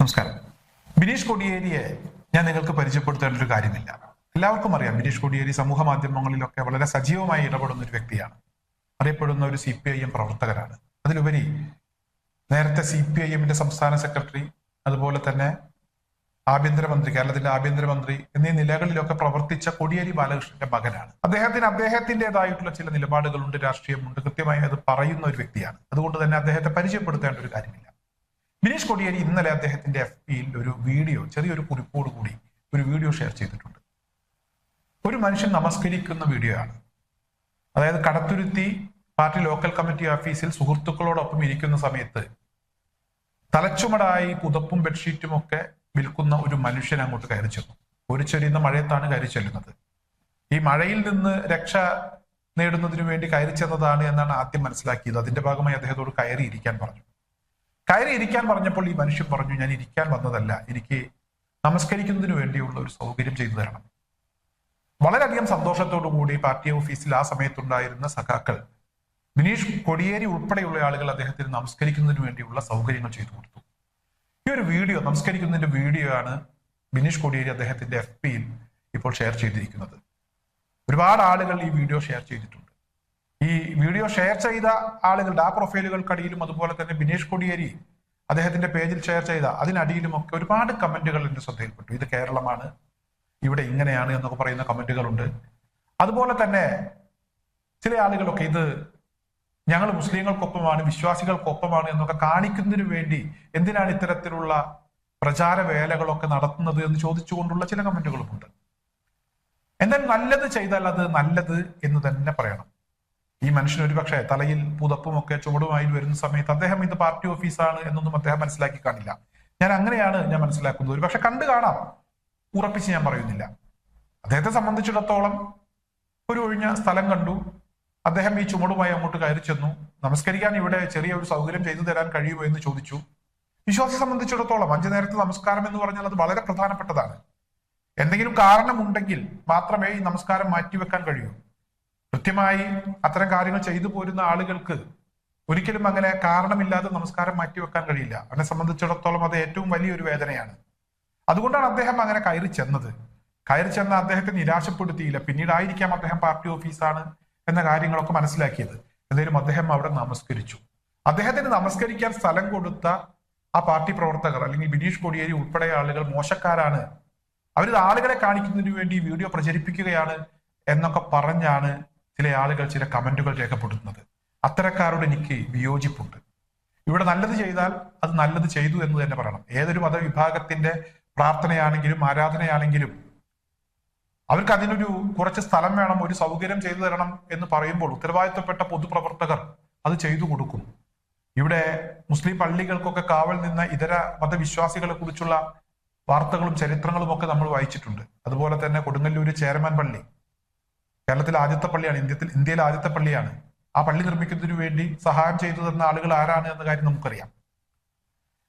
നമസ്കാരം. ബിനീഷ് കൊടിയേരിയെ ഞാൻ നിങ്ങൾക്ക് പരിചയപ്പെടുത്തേണ്ട ഒരു കാര്യമില്ല. എല്ലാവർക്കും അറിയാം, ബിനീഷ് കൊടിയേരി സമൂഹ മാധ്യമങ്ങളിലൊക്കെ വളരെ സജീവമായി ഇടപെടുന്ന ഒരു വ്യക്തിയാണ്. അറിയപ്പെടുന്ന ഒരു CPIM പ്രവർത്തകരാണ്. അതിലുപരി നേരത്തെ CPIMന്റെ സംസ്ഥാന സെക്രട്ടറി, അതുപോലെ തന്നെ ആഭ്യന്തരമന്ത്രി, കേരളത്തിന്റെ ആഭ്യന്തരമന്ത്രി എന്നീ നിലകളിലൊക്കെ പ്രവർത്തിച്ച കോടിയേരി ബാലകൃഷ്ണന്റെ മകനാണ്. അദ്ദേഹത്തിൻ്റെതായിട്ടുള്ള ചില നിലപാടുകളുണ്ട്, രാഷ്ട്രീയമുണ്ട്, കൃത്യമായി അത് പറയുന്ന ഒരു വ്യക്തിയാണ്. അതുകൊണ്ട് തന്നെ അദ്ദേഹത്തെ പരിചയപ്പെടുത്തേണ്ട ഒരു കാര്യമില്ല. ബിനീഷ് കൊടിയേരി ഇന്നലെ അദ്ദേഹത്തിന്റെ FBയിൽ ഒരു വീഡിയോ, ചെറിയൊരു കുറിപ്പോടുകൂടി ഒരു വീഡിയോ ഷെയർ ചെയ്തിട്ടുണ്ട്. ഒരു മനുഷ്യൻ നമസ്കരിക്കുന്ന വീഡിയോ ആണ്. അതായത് കടത്തുരുത്തി പാർട്ടി ലോക്കൽ കമ്മിറ്റി ഓഫീസിൽ സുഹൃത്തുക്കളോടൊപ്പം ഇരിക്കുന്ന സമയത്ത് തലച്ചുമടായി പുതപ്പും ബെഡ്ഷീറ്റും ഒക്കെ വിൽക്കുന്ന ഒരു മനുഷ്യൻ അങ്ങോട്ട് കയറി ചെന്നു. ഒരു ചെറിയുന്ന മഴയത്താണ് കയറി ചെല്ലുന്നത്. ഈ മഴയിൽ നിന്ന് രക്ഷ നേടുന്നതിനു വേണ്ടി കയറി ചെന്നതാണ് എന്നാണ് ആദ്യം മനസ്സിലാക്കിയത്. അതിന്റെ ഭാഗമായി അദ്ദേഹത്തോട് കയറി ഇരിക്കാൻ പറഞ്ഞപ്പോൾ ഈ മനുഷ്യൻ പറഞ്ഞു, ഞാൻ ഇരിക്കാൻ വന്നതല്ല, എനിക്ക് നമസ്കരിക്കുന്നതിന് വേണ്ടിയുള്ള ഒരു സൗകര്യം ചെയ്തു തരണം. വളരെയധികം സന്തോഷത്തോടു കൂടി പാർട്ടി ഓഫീസിൽ ആ സമയത്തുണ്ടായിരുന്ന സഖാക്കൾ, ബിനീഷ് കൊടിയേരി ഉൾപ്പെടെയുള്ള ആളുകൾ അദ്ദേഹത്തിന് നമസ്കരിക്കുന്നതിന് വേണ്ടിയുള്ള സൗകര്യങ്ങൾ ചെയ്തു കൊടുത്തു. ഈ ഒരു വീഡിയോ, നമസ്കരിക്കുന്നതിന്റെ വീഡിയോ ആണ് ബിനീഷ് കൊടിയേരി അദ്ദേഹത്തിന്റെ FBയിൽ ഇപ്പോൾ ഷെയർ ചെയ്തിരിക്കുന്നത്. ഒരുപാട് ആളുകൾ ഈ വീഡിയോ ഷെയർ ചെയ്തിട്ടുണ്ട്. ഈ വീഡിയോ ഷെയർ ചെയ്ത ആളുകളുടെ ആ പ്രൊഫൈലുകൾക്കടിയിലും, അതുപോലെ തന്നെ ബിനീഷ് കൊടിയേരി അദ്ദേഹത്തിന്റെ പേജിൽ ഷെയർ ചെയ്ത അതിനടിയിലുമൊക്കെ ഒരുപാട് കമന്റുകൾ എന്റെ ശ്രദ്ധയിൽപ്പെട്ടു. ഇത് കേരളമാണ്, ഇവിടെ ഇങ്ങനെയാണ് എന്നൊക്കെ പറയുന്ന കമന്റുകളുണ്ട്. അതുപോലെ തന്നെ ചില ആളുകളൊക്കെ ഇത് ഞങ്ങൾ മുസ്ലിങ്ങൾക്കൊപ്പമാണ്, വിശ്വാസികൾക്കൊപ്പമാണ് എന്നൊക്കെ കാണിക്കുന്നതിന് വേണ്ടി എന്തിനാണ് ഇത്തരത്തിലുള്ള പ്രചാര വേലകളൊക്കെ നടത്തുന്നത് എന്ന് ചോദിച്ചുകൊണ്ടുള്ള ചില കമന്റുകളുമുണ്ട്. എന്നാൽ നല്ലത് ചെയ്താൽ അത് നല്ലത് എന്ന് തന്നെ പറയണം. ഈ മനുഷ്യൻ ഒരുപക്ഷെ തലയിൽ പുതപ്പുമൊക്കെ ചുവടുമായി വരുന്ന സമയത്ത് അദ്ദേഹം ഇത് പാർട്ടി ഓഫീസാണ് എന്നൊന്നും അദ്ദേഹം മനസ്സിലാക്കി കാണില്ല. അങ്ങനെയാണ് ഞാൻ മനസ്സിലാക്കുന്നത്. ഒരുപക്ഷെ കണ്ടു കാണാം, ഉറപ്പിച്ച് ഞാൻ പറയുന്നില്ല. അദ്ദേഹത്തെ സംബന്ധിച്ചിടത്തോളം ഒരു ഒഴിഞ്ഞ സ്ഥലം കണ്ടു, അദ്ദേഹം ഈ ചുമടുമായി അങ്ങോട്ട് കയറി ചെന്നു. നമസ്കരിക്കാൻ ഇവിടെ ചെറിയ ഒരു സൗകര്യം ചെയ്തു തരാൻ കഴിയുമോ എന്ന് ചോദിച്ചു. വിശ്വാസിയെ സംബന്ധിച്ചിടത്തോളം 5 നേരത്തെ നമസ്കാരം എന്ന് പറഞ്ഞാൽ അത് വളരെ പ്രധാനപ്പെട്ടതാണ്. എന്തെങ്കിലും കാരണമുണ്ടെങ്കിൽ മാത്രമേ ഈ നമസ്കാരം മാറ്റിവെക്കാൻ കഴിയൂ. കൃത്യമായി അത്തരം കാര്യങ്ങൾ ചെയ്തു പോരുന്ന ആളുകൾക്ക് ഒരിക്കലും അങ്ങനെ കാരണമില്ലാതെ നമസ്കാരം മാറ്റിവെക്കാൻ കഴിയില്ല. അവനെ സംബന്ധിച്ചിടത്തോളം അത് ഏറ്റവും വലിയൊരു വേദനയാണ്. അതുകൊണ്ടാണ് അദ്ദേഹം അങ്ങനെ കയറി ചെന്ന അദ്ദേഹത്തെ നിരാശപ്പെടുത്തിയില്ല. പിന്നീടായിരിക്കാം അദ്ദേഹം പാർട്ടി ഓഫീസാണ് എന്ന കാര്യങ്ങളൊക്കെ മനസ്സിലാക്കിയത്. എന്തായാലും അദ്ദേഹം അവിടെ നമസ്കരിച്ചു. അദ്ദേഹത്തിന് നമസ്കരിക്കാൻ സ്ഥലം കൊടുത്ത ആ പാർട്ടി പ്രവർത്തകർ, അല്ലെങ്കിൽ ബിനീഷ് കൊടിയേരി ഉൾപ്പെടെ ആളുകൾ മോശക്കാരാണ്, അവരിത് ആളുകളെ കാണിക്കുന്നതിന് വേണ്ടി വീഡിയോ പ്രചരിപ്പിക്കുകയാണ് എന്നൊക്കെ പറഞ്ഞാണ് ചില ആളുകൾ ചില കമന്റുകൾ രേഖപ്പെടുത്തുന്നത്. അത്തരക്കാരോട് എനിക്ക് വിയോജിപ്പുണ്ട്. ഇവിടെ നല്ലത് ചെയ്താൽ അത് നല്ലത് ചെയ്തു എന്ന് തന്നെ പറയണം. ഏതൊരു മതവിഭാഗത്തിന്റെ പ്രാർത്ഥനയാണെങ്കിലും ആരാധനയാണെങ്കിലും അവർക്ക് അതിനൊരു കുറച്ച് സ്ഥലം വേണം, ഒരു സൗകര്യം ചെയ്തു തരണം എന്ന് പറയുമ്പോൾ ഉത്തരവാദിത്തപ്പെട്ട പൊതുപ്രവർത്തകർ അത് ചെയ്തു കൊടുക്കും. ഇവിടെ മുസ്ലിം പള്ളികൾക്കൊക്കെ കാവൽ നിന്ന ഇതര മതവിശ്വാസികളെ കുറിച്ചുള്ള വാർത്തകളും ചരിത്രങ്ങളും ഒക്കെ നമ്മൾ വായിച്ചിട്ടുണ്ട്. അതുപോലെ തന്നെ കൊടുങ്ങല്ലൂര് ചേരമാൻ പള്ളി കേരളത്തിലെ ആദ്യത്തെ പള്ളിയാണ്, ഇന്ത്യയിലെ ആദ്യത്തെ പള്ളിയാണ്. ആ പള്ളി നിർമ്മിക്കുന്നതിന് വേണ്ടി സഹായം ചെയ്തു തന്ന ആളുകൾ ആരാണ് എന്ന കാര്യം നമുക്കറിയാം.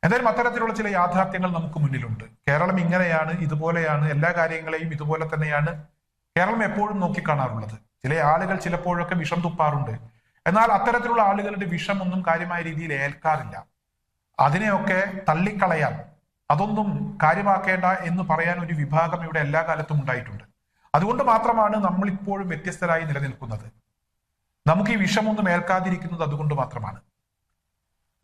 എന്തായാലും അത്തരത്തിലുള്ള ചില യാഥാർത്ഥ്യങ്ങൾ നമുക്ക് മുന്നിലുണ്ട്. കേരളം ഇങ്ങനെയാണ്, ഇതുപോലെയാണ്, എല്ലാ കാര്യങ്ങളെയും ഇതുപോലെ തന്നെയാണ് കേരളം എപ്പോഴും നോക്കിക്കാണാറുള്ളത്. ചില ആളുകൾ ചിലപ്പോഴൊക്കെ വിഷം തുപ്പാറുണ്ട്. എന്നാൽ അത്തരത്തിലുള്ള ആളുകളുടെ വിഷം ഒന്നും കാര്യമായ രീതിയിൽ ഏൽക്കാറില്ല. അതിനെയൊക്കെ തള്ളിക്കളയാൻ, അതൊന്നും കാര്യമാക്കേണ്ട എന്ന് പറയാൻ ഒരു വിഭാഗം ഇവിടെ എല്ലാ കാലത്തും ഉണ്ടായിട്ടുണ്ട്. അതുകൊണ്ട് മാത്രമാണ് നമ്മൾ ഇപ്പോഴും വ്യത്യസ്തരായി നിലനിൽക്കുന്നത്. നമുക്ക് ഈ വിഷമൊന്നും ഏൽക്കാതിരിക്കുന്നത് അതുകൊണ്ട് മാത്രമാണ്.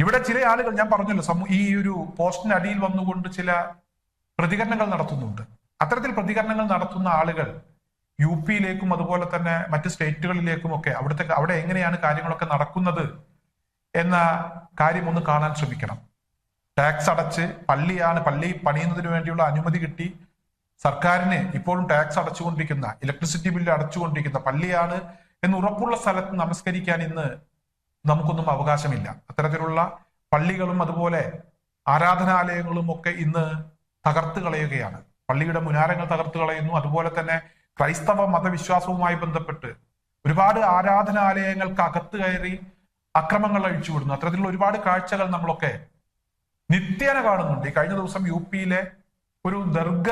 ഇവിടെ ചില ആളുകൾ, ഞാൻ പറഞ്ഞല്ലോ, ഈ ഒരു പോസ്റ്റിന് അടിയിൽ വന്നുകൊണ്ട് ചില പ്രതികരണങ്ങൾ നടത്തുന്നുണ്ട്. അത്തരത്തിൽ പ്രതികരണങ്ങൾ നടത്തുന്ന ആളുകൾ UPയിലേക്കും അതുപോലെ തന്നെ മറ്റ് സ്റ്റേറ്റുകളിലേക്കും ഒക്കെ അവിടെ എങ്ങനെയാണ് കാര്യങ്ങളൊക്കെ നടക്കുന്നത് എന്ന കാര്യം ഒന്ന് കാണാൻ ശ്രമിക്കണം. ടാക്സ് അടച്ച് പള്ളി പണിയുന്നതിന് വേണ്ടിയുള്ള അനുമതി കിട്ടി, സർക്കാരിന് ഇപ്പോഴും ടാക്സ് അടച്ചുകൊണ്ടിരിക്കുന്ന, ഇലക്ട്രിസിറ്റി ബില്ല് അടച്ചുകൊണ്ടിരിക്കുന്ന പള്ളിയാണ് എന്ന് ഉറപ്പുള്ള സ്ഥലത്ത് നമസ്കരിക്കാൻ ഇന്ന് നമുക്കൊന്നും അവകാശമില്ല. അത്തരത്തിലുള്ള പള്ളികളും അതുപോലെ ആരാധനാലയങ്ങളും ഒക്കെ ഇന്ന് തകർത്ത് കളയുകയാണ്. പള്ളിയുടെ മുനാരങ്ങൾ തകർത്ത് കളയുന്നു. അതുപോലെ തന്നെ ക്രൈസ്തവ മതവിശ്വാസവുമായി ബന്ധപ്പെട്ട് ഒരുപാട് ആരാധനാലയങ്ങൾക്ക് അകത്ത് കയറി അക്രമങ്ങൾ അഴിച്ചുവിടുന്നു. അത്തരത്തിലുള്ള ഒരുപാട് കാഴ്ചകൾ നമ്മളൊക്കെ നിത്യേന കാണുന്നുണ്ട്. ഈ കഴിഞ്ഞ ദിവസം UPയിലെ ഒരു ദർഗ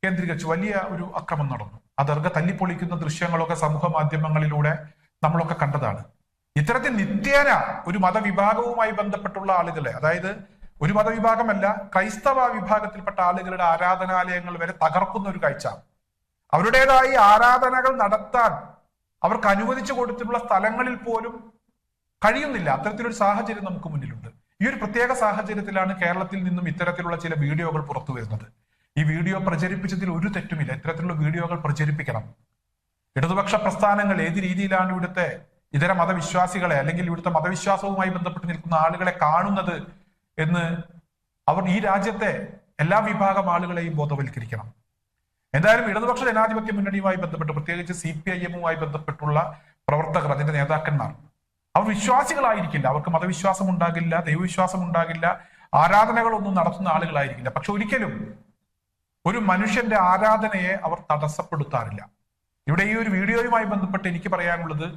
കേന്ദ്രീകരിച്ച് വലിയ ഒരു അക്രമം നടന്നു. ആ ദർഗ തല്ലിപ്പൊളിക്കുന്ന ദൃശ്യങ്ങളൊക്കെ സമൂഹ മാധ്യമങ്ങളിലൂടെ നമ്മളൊക്കെ കണ്ടതാണ്. ഇത്തരത്തിൽ നിത്യേന ഒരു മതവിഭാഗവുമായി ബന്ധപ്പെട്ടുള്ള ആളുകളെ, അതായത് ഒരു മതവിഭാഗമല്ല, ക്രൈസ്തവ വിഭാഗത്തിൽപ്പെട്ട ആളുകളുടെ ആരാധനാലയങ്ങൾ വരെ തകർക്കുന്ന ഒരു കാഴ്ച. അവരുടേതായി ആരാധനകൾ നടത്താൻ അവർക്ക് അനുവദിച്ചു കൊടുത്തിട്ടുള്ള സ്ഥലങ്ങളിൽ പോലും കഴിയുന്നില്ല. അത്തരത്തിലൊരു സാഹചര്യം നമുക്ക് മുന്നിലുണ്ട്. ഈ ഒരു പ്രത്യേക സാഹചര്യത്തിലാണ് കേരളത്തിൽ നിന്നും ഇത്തരത്തിലുള്ള ചില വീഡിയോകൾ പുറത്തു വരുന്നത്. ഈ വീഡിയോ പ്രചരിപ്പിച്ചതിൽ ഒരു തെറ്റുമില്ല. ഇത്തരത്തിലുള്ള വീഡിയോകൾ പ്രചരിപ്പിക്കണം. ഇടതുപക്ഷ പ്രസ്ഥാനങ്ങൾ ഏത് രീതിയിലാണ് ഇവിടുത്തെ ഇതര മതവിശ്വാസികളെ അല്ലെങ്കിൽ ഇവിടുത്തെ മതവിശ്വാസവുമായി ബന്ധപ്പെട്ട് നിൽക്കുന്ന ആളുകളെ കാണുന്നത് എന്ന് അവർ ഈ രാജ്യത്തെ എല്ലാ വിഭാഗം ആളുകളെയും ബോധവൽക്കരിക്കണം. എന്തായാലും ഇടതുപക്ഷ ജനാധിപത്യ മുന്നണിയുമായി ബന്ധപ്പെട്ട്, പ്രത്യേകിച്ച് CPIM-മായി ബന്ധപ്പെട്ടുള്ള പ്രവർത്തകർ, അതിന്റെ നേതാക്കന്മാർ, അവർ വിശ്വാസികളായിരിക്കില്ല. അവർക്ക് മതവിശ്വാസം ഉണ്ടാകില്ല, ദൈവവിശ്വാസം ഉണ്ടാകില്ല, ആരാധനകളൊന്നും നടത്തുന്ന ആളുകളായിരിക്കില്ല. പക്ഷെ ഒരിക്കലും ഒരു മനുഷ്യന്റെ ആരാധനയെ അവർ തടസ്സപ്പെടുത്താറില്ല. ഇവിടെ ഈ ഒരു വീഡിയോയുമായി ബന്ധപ്പെട്ട് എനിക്ക് പറയാനുള്ളത്,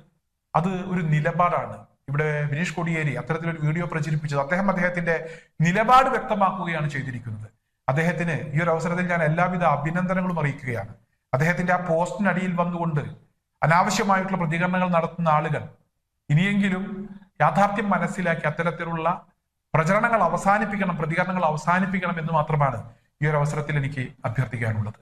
അത് ഒരു നിലപാടാണ്. ഇവിടെ ബിനീഷ് കോടിയേരി അത്തരത്തിലൊരു വീഡിയോ പ്രചരിപ്പിച്ചത് അദ്ദേഹത്തിന്റെ നിലപാട് വ്യക്തമാക്കുകയാണ് ചെയ്തിരിക്കുന്നത്. അദ്ദേഹത്തിന് ഈ ഒരു അവസരത്തിൽ ഞാൻ എല്ലാവിധ അഭിനന്ദനങ്ങളും അറിയിക്കുകയാണ്. അദ്ദേഹത്തിന്റെ ആ പോസ്റ്റിനടിയിൽ വന്നുകൊണ്ട് അനാവശ്യമായിട്ടുള്ള പ്രതികരണങ്ങൾ നടത്തുന്ന ആളുകൾ ഇനിയെങ്കിലും യാഥാർത്ഥ്യം മനസ്സിലാക്കി അത്തരത്തിലുള്ള പ്രചരണങ്ങൾ അവസാനിപ്പിക്കണം, പ്രതികരണങ്ങൾ അവസാനിപ്പിക്കണം എന്ന് മാത്രമാണ് ഈ ഒരു അവസരത്തിൽ എനിക്ക് അഭ്യർത്ഥിക്കാനുള്ളത്.